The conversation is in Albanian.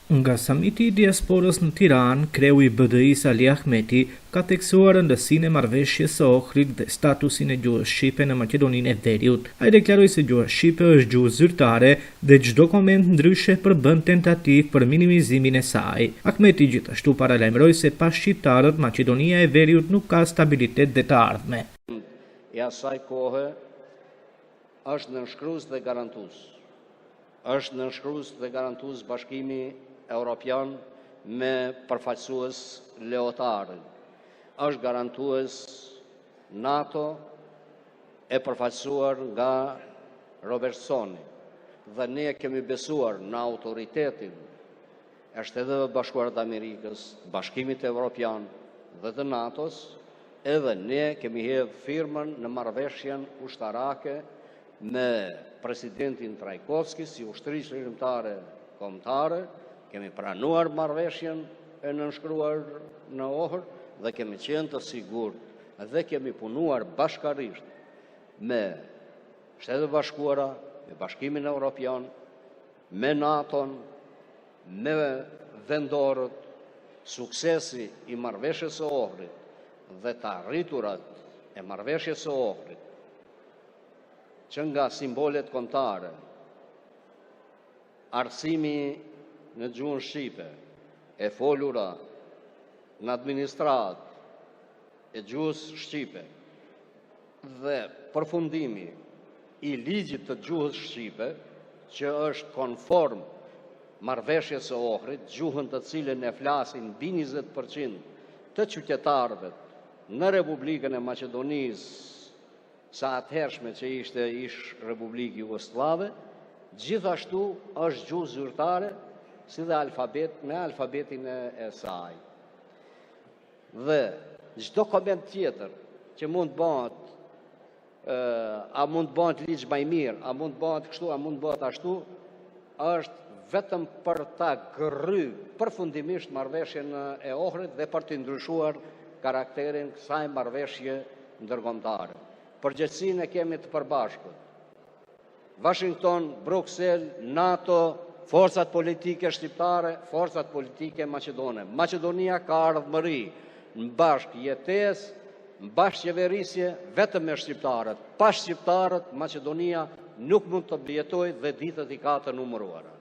Nga samiti i diasporës në Tiranë, kreu i BDI-s Ali Ahmeti ka theksuar rëndësinë e marrëveshjes së Ohrit dhe statusin e gjuhës shqipe në Maqedoninë e Veriut. Ai deklaroi se gjuha shqipe është gjuhë zyrtare dhe çdo koment ndryshe përbën tentativë për minimizimin e saj. Ahmeti gjithashtu paralajmëroi se pa shqiptarët Maqedonia e Veriut nuk ka stabilitet dhe të ardhme. E asaj kohë është nënshkrues dhe garantues. Është nënshkrues dhe garantues Bashkimi Evropian me përfaqësues leotarë. Është garantues NATO e përfaqësuar nga Robertsoni. Dhe ne kemi besuar në autoritetin e Shtetet Bashkuara të Amerikës, Bashkimit Evropian dhe të NATO-s, edhe ne kemi hedhur firmën në marrëveshjen ushtarake me presidentin Trajkovski si ushtri shërbimtare kombëtare. Kemi pranuar marrëveshjen e nënshkruar në Ohër dhe kemi qenë të sigurt dhe kemi punuar bashkarisht me Shtetet Bashkuara, me Bashkimin Evropian, me NATO-n, me vendorët. Suksesi i marrëveshjes së Ohrit dhe të arriturat e marrëveshjes së Ohrit, që nga simbolet kombëtare, arsimi në gjuhën shqipe, e folura në administrat e gjuhës shqipe dhe përfundimi i ligjit të gjuhës shqipe, që është konform marrëveshjes së Ohrit, gjuhën të cilën e flasin mbi 20% të qytetarëve në Republikën e Maqedonisë sa atëhershme që ishte Republikë Jugosllave, gjithashtu është gjuhë zyrtare si dhe me alfabetin e saj. Dhe çdo koment tjetër që mund bëhet, a mund bëhet ligj më i mirë, a mund bëhet kështu, a mund bëhet ashtu, është vetëm për ta gërry përfundimisht marrëveshjen e Ohrit dhe për të ndryshuar karakterin kësaj marrëveshje ndërkombëtare. Përgjegjësinë e kemi të përbashkët. Washington, Bruxelles, NATO, forcat politike shqiptare, forcat politike maqedone. Maqedonia ka ardhmëri në bashkëjetesë, në bashkëqeverisje vetëm me shqiptarët. Pa shqiptarët, Maqedonia nuk mund të jetojë dhe ditët i ka të numëruara.